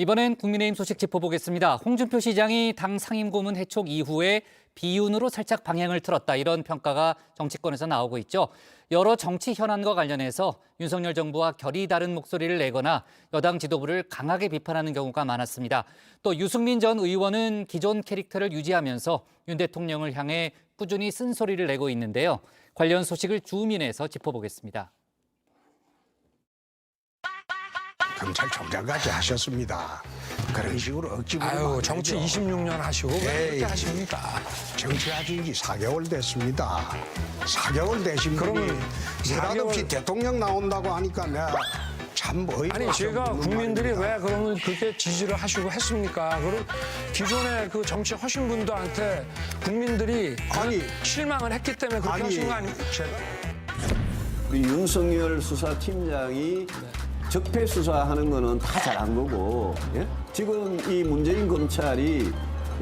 이번엔 국민의힘 소식 짚어보겠습니다. 홍준표 시장이 당 상임고문 해촉 이후에 비윤으로 살짝 방향을 틀었다, 이런 평가가 정치권에서 나오고 있죠. 여러 정치 현안과 관련해서 윤석열 정부와 결이 다른 목소리를 내거나 여당 지도부를 강하게 비판하는 경우가 많았습니다. 또 유승민 전 의원은 기존 캐릭터를 유지하면서 윤 대통령을 향해 꾸준히 쓴소리를 내고 있는데요. 관련 소식을 주민에서 짚어보겠습니다. 경찰청장까지 하셨습니다. 그런 식으로 억지 부리면 안 정치 되죠. 26년 하시고 왜 그렇게 하십니까? 정치하신 지 4개월 됐습니다. 4개월 되신 분이 그러면 느닷없이 4개월 대통령 나온다고 하니까 내가 참 어이가 아니 제가 없는 국민들이 말입니다. 왜 그러면 그렇게 지지를 하시고 했습니까? 그럼 기존에 그 정치 하신 분들한테 국민들이 아니, 실망을 했기 때문에 그렇게 하신 거 아닙니까? 우리 윤석열 수사팀장이 적폐 수사하는 거는 다 잘한 거고, 예? 지금 이 문재인 검찰이,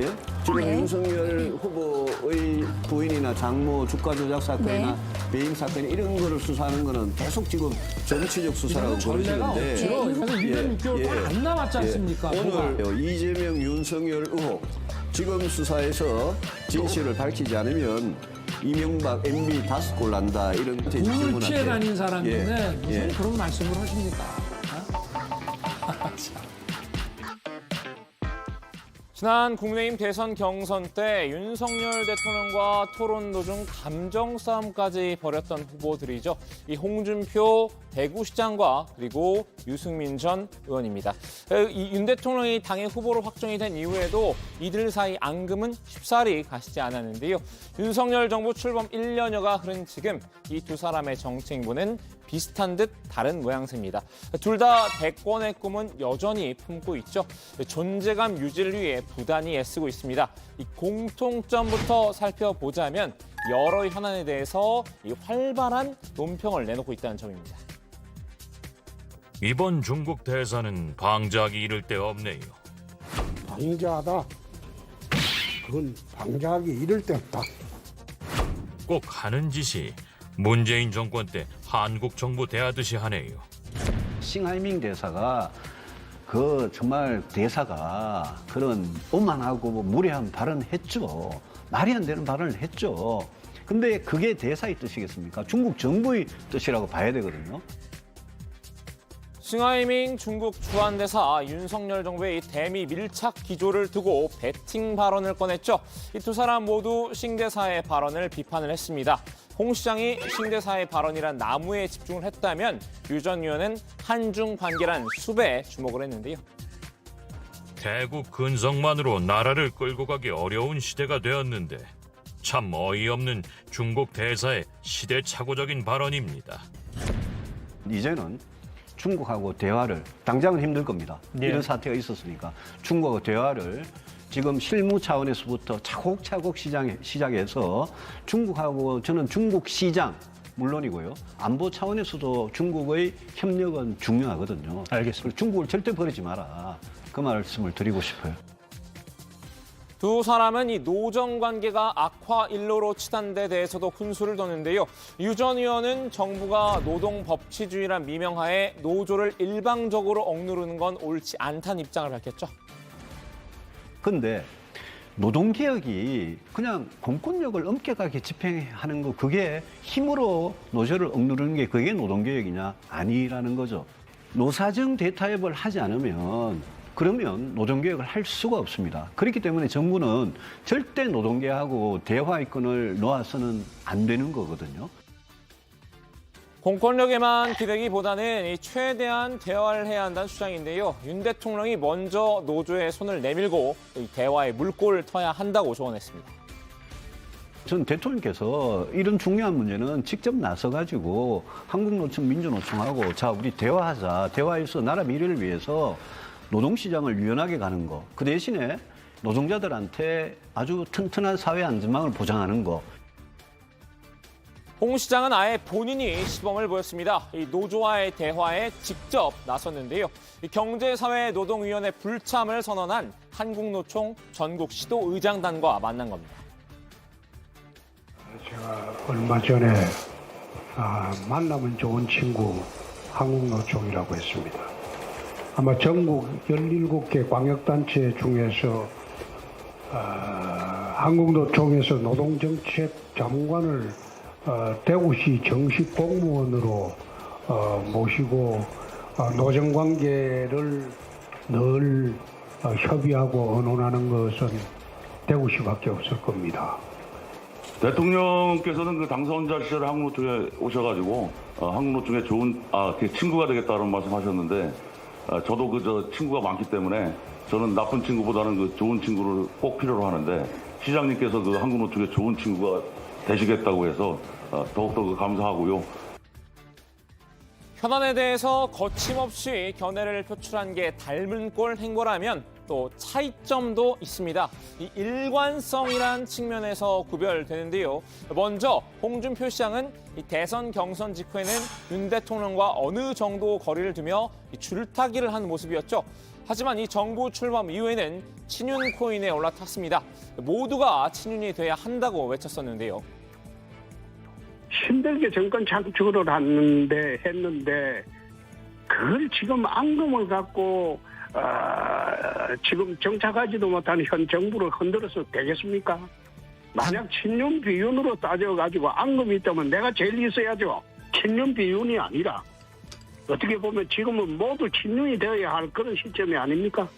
예? 지금 윤석열 후보의 부인이나 장모 주가 조작 사건이나 배임 사건 이런 거를 수사하는 거는 계속 지금 정치적 수사라고 전례가 보시는데, 없죠. 그래서 1년 6개월 동안 안 남았지 않습니까? 오늘 이재명, 윤석열 의혹 지금 수사에서 진실을 밝히지 않으면 이명박, MB 다섯 골 난다 이런 국을 피해 다닌 사람인데 무슨 예. 그런 말씀을 하십니까? 지난 국민의힘 대선 경선 때 윤석열 대통령과 토론 도중 감정 싸움까지 벌였던 후보들이죠. 이 홍준표 대구시장과 그리고 유승민 전 의원입니다. 이 윤 대통령이 당의 후보로 확정이 된 이후에도 이들 사이 앙금은 쉽사리 가시지 않았는데요. 윤석열 정부 출범 1년여가 흐른 지금 이 두 사람의 정치 행보는 비슷한 듯 다른 모양새입니다. 둘 다 대권의 꿈은 여전히 품고 있죠. 존재감 유지를 위해 부단히 애쓰고 있습니다. 이 공통점부터 살펴보자면 여러 현안에 대해서 이 활발한 논평을 내놓고 있다는 점입니다. 이번 중국 대사는 방자하기 이를 데 없네요. 방자하다. 그건 방자하기 이를 데 없다. 꼭 하는 짓이 문재인 정권 때 한국 정부 대하듯이 하네요. 싱하이밍 대사가 정말 대사가 그런 오만하고 무례한 발언을 했죠. 말이 안 되는 발언을 했죠. 근데 그게 대사의 뜻이겠습니까? 중국 정부의 뜻이라고 봐야 되거든요. 싱하이밍 중국 주한대사 윤석열 정부의 이 대미 밀착 기조를 두고 배팅 발언을 꺼냈죠. 이 두 사람 모두 싱 대사의 발언을 비판을 했습니다. 홍 시장이 싱 대사의 발언이란 나무에 집중을 했다면 유 전 의원은 한중 관계란 숲에 주목을 했는데요. 대국 근성만으로 나라를 끌고 가기 어려운 시대가 되었는데 참 어이없는 중국 대사의 시대착오적인 발언입니다. 이제는 중국하고 대화를, 당장은 힘들 겁니다. 이런 사태가 있었으니까 중국하고 대화를 지금 실무 차원에서부터 차곡차곡 시작해서 중국하고, 저는 중국 시장 물론이고요, 안보 차원에서도 중국의 협력은 중요하거든요. 알겠습니다. 중국을 절대 버리지 마라, 그 말씀을 드리고 싶어요. 두 사람은 이 노정 관계가 악화 일로로 치닫는 데 대해서도 훈수를 뒀는데요. 유 전 의원은 정부가 노동 법치주의란 미명하에 노조를 일방적으로 억누르는 건 옳지 않다는 입장을 밝혔죠. 근데 노동개혁이 그냥 공권력을 엄격하게 집행하는 거, 그게 힘으로 노조를 억누르는 게 그게 노동개혁이냐? 아니라는 거죠. 노사정 대타협을 하지 않으면 그러면 노동개혁을 할 수가 없습니다. 그렇기 때문에 정부는 절대 노동개혁하고 대화의 끈을 놓아서는 안 되는 거거든요. 공권력에만 기대기보다는 이 최대한 대화를 해야 한다는 주장인데요. 윤 대통령이 먼저 노조의 손을 내밀고 이 대화의 물꼬를 터야 한다고 조언했습니다. 전 대통령께서 이런 중요한 문제는 직접 나서가지고 한국노총, 민주노총하고 자, 우리 대화하자. 대화해서 나라 미래를 위해서 노동시장을 유연하게 가는 거. 그 대신에 노동자들한테 아주 튼튼한 사회 안전망을 보장하는 거. 홍 시장은 아예 본인이 시범을 보였습니다. 이 노조와의 대화에 직접 나섰는데요. 이 경제사회노동위원회 불참을 선언한 한국노총 전국시도의장단과 만난 겁니다. 제가 얼마 전에 만나면 좋은 친구 한국노총이라고 했습니다. 아마 전국 17개 광역단체 중에서 한국노총에서 노동정책 자문관을 대구시 정식 공무원으로 모시고 노정관계를 늘 협의하고 의논하는 것은 대구시밖에 없을 겁니다. 대통령께서는 그 당선자 시절에 한국노총에 오셔가지고 한국노총에 좋은 친구가 되겠다는 말씀하셨는데 저도 그 친구가 많기 때문에 저는 나쁜 친구보다는 그 좋은 친구를 꼭 필요로 하는데 시장님께서 그 한국노총에 좋은 친구가 되시겠다고 해서 더욱더 감사하고요. 현안에 대해서 거침없이 견해를 표출한 게 닮은 꼴 행보라면 또 차이점도 있습니다. 이 일관성이란 측면에서 구별되는데요. 먼저 홍준표 시장은 이 대선 경선 직후에는 윤 대통령과 어느 정도 거리를 두며 줄타기를 한 모습이었죠. 하지만 이 정부 출범 이후에는 친윤 코인에 올라탔습니다. 모두가 친윤이 돼야 한다고 외쳤었는데요. 힘들게 정권 창출을 했는데 그걸 지금 앙금을 갖고 지금 정착하지도 못한 현 정부를 흔들어서 되겠습니까? 만약 친윤 비윤으로 따져가지고 앙금이 있다면 내가 제일 있어야죠. 친윤 비윤이 아니라 어떻게 보면 지금은 모두 친윤이 되어야 할 그런 시점이 아닙니까?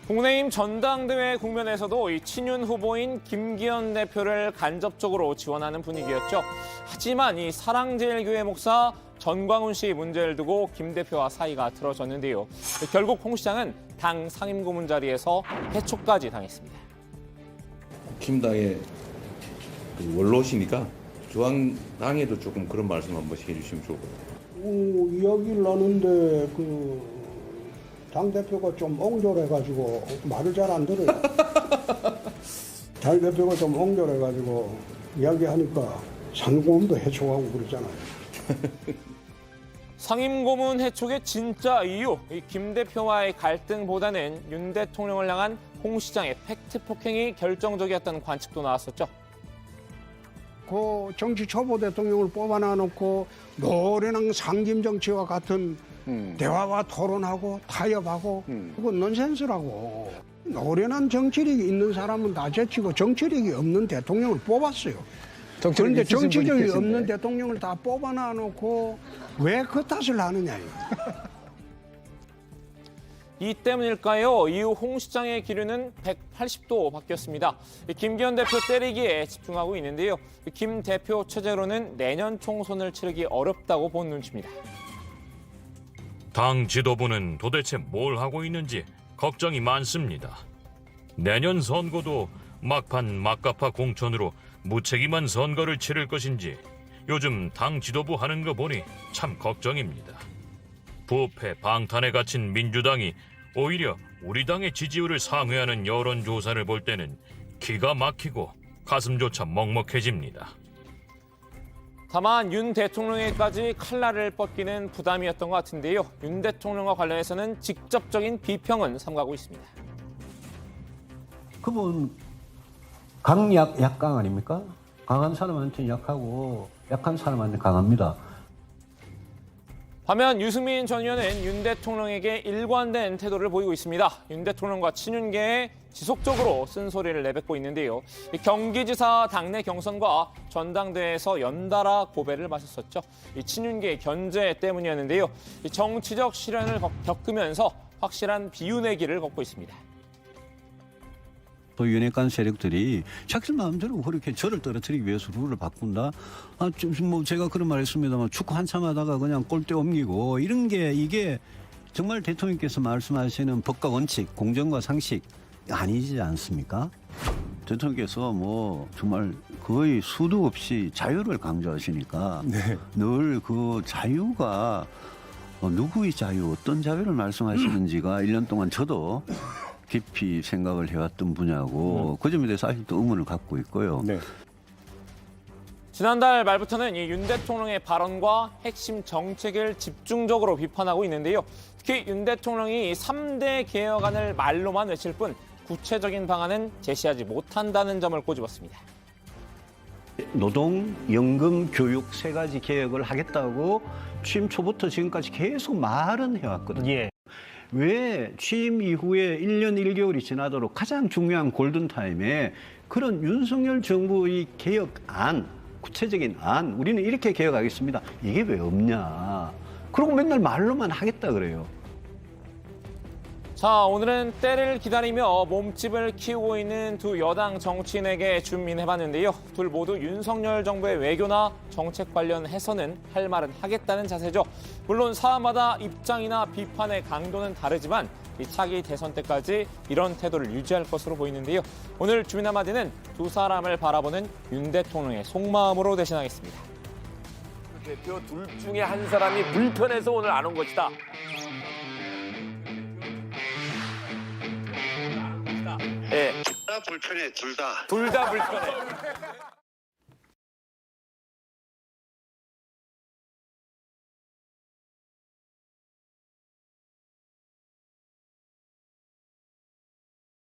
국민의힘 전당대회 국면에서도 이 친윤 후보인 김기현 대표를 간접적으로 지원하는 분위기였죠. 하지만 이 사랑제일교회 목사 전광훈 씨 문제를 두고 김 대표와 사이가 틀어졌는데요. 결국 홍 시장은 당 상임고문 자리에서 해촉까지 당했습니다. 국힘당의 그 원로시니까 중앙당에도 조금 그런 말씀 한 번씩 해주시면 좋을 것 같아요. 이야기를 하는데 당대표가 좀 옹졸해가지고 말을 잘 안 들어요. 당대표가 좀 옹졸해가지고 이야기하니까 상임고문도 해촉하고 그러잖아요. 상임고문 해촉의 진짜 이유, 이 김 대표와의 갈등보다는 윤 대통령을 향한 홍 시장의 팩트 폭행이 결정적이었다는 관측도 나왔었죠. 그 정치 초보 대통령을 뽑아놔 놓고 노련한 상김 정치와 같은 대화와 토론하고 타협하고 그건 넌센스라고. 노련한 정치력이 있는 사람은 다 제치고 정치력이 없는 대통령을 뽑았어요. 그런데 정치력이 없는 대통령을 다 뽑아놔 놓고 왜 그 탓을 하느냐. 이 때문일까요? 이후 홍 시장의 기류는 180도 바뀌었습니다. 김기현 대표 때리기에 집중하고 있는데요. 김 대표 체제로는 내년 총선을 치르기 어렵다고 본 눈치입니다. 당 지도부는 도대체 뭘 하고 있는지 걱정이 많습니다. 내년 선거도 막판 막가파 공천으로 무책임한 선거를 치를 것인지 요즘 당 지도부 하는 거 보니 참 걱정입니다. 부패 방탄에 갇힌 민주당이 오히려 우리 당의 지지율을 상회하는 여론조사를 볼 때는 기가 막히고 가슴조차 먹먹해집니다. 다만 윤 대통령에까지 칼날을 뻗기는 부담이었던 것 같은데요. 윤 대통령과 관련해서는 직접적인 비평은 삼가고 있습니다. 그분 강약 약강 아닙니까? 강한 사람한테 약하고 약한 사람한테 강합니다. 반면 유승민 전 의원은 윤 대통령에게 일관된 태도를 보이고 있습니다. 윤 대통령과 친윤계에 지속적으로 쓴소리를 내뱉고 있는데요. 경기지사 당내 경선과 전당대회에서 연달아 고배를 마셨었죠. 이 친윤계의 견제 때문이었는데요. 정치적 시련을 겪으면서 확실한 비윤의 길을 걷고 있습니다. 또 윤핵관 세력들이 자기 마음대로 그렇게 저를 떨어뜨리기 위해서 룰을 바꾼다. 뭐 제가 그런 말했습니다만 축구 한참 하다가 그냥 골대 옮기고 이런 게 이게 정말 대통령께서 말씀하시는 법과 원칙, 공정과 상식 아니지 않습니까? 대통령께서 뭐 정말 거의 수도 없이 자유를 강조하시니까 늘 그 자유가 누구의 자유, 어떤 자유를 말씀하시는지가 1년 동안 저도 깊이 생각을 해왔던 분야고 그 점에 대해서 아직도 의문을 갖고 있고요. 지난달 말부터는 이 윤 대통령의 발언과 핵심 정책을 집중적으로 비판하고 있는데요. 특히 윤 대통령이 3대 개혁안을 말로만 외칠 뿐 구체적인 방안은 제시하지 못한다는 점을 꼬집었습니다. 노동, 연금, 교육 세 가지 개혁을 하겠다고 취임 초부터 지금까지 계속 말은 해왔거든요. 왜 취임 이후에 1년 1개월이 지나도록 가장 중요한 골든타임에 그런 윤석열 정부의 개혁안, 구체적인 안, 우리는 이렇게 개혁하겠습니다. 이게 왜 없냐. 그러고 맨날 말로만 하겠다 그래요. 자, 오늘은 때를 기다리며 몸집을 키우고 있는 두 여당 정치인에게 준비해봤는데요. 둘 모두 윤석열 정부의 외교나 정책 관련해서는 할 말은 하겠다는 자세죠. 물론 사안마다 입장이나 비판의 강도는 다르지만 이 차기 대선 때까지 이런 태도를 유지할 것으로 보이는데요. 오늘 주민 한마디는 두 사람을 바라보는 윤 대통령의 속마음으로 대신하겠습니다. 대표 둘 중에 한 사람이 불편해서 오늘 안 온 것이다. 예. 불편해, 둘 다. 둘 다 불편해.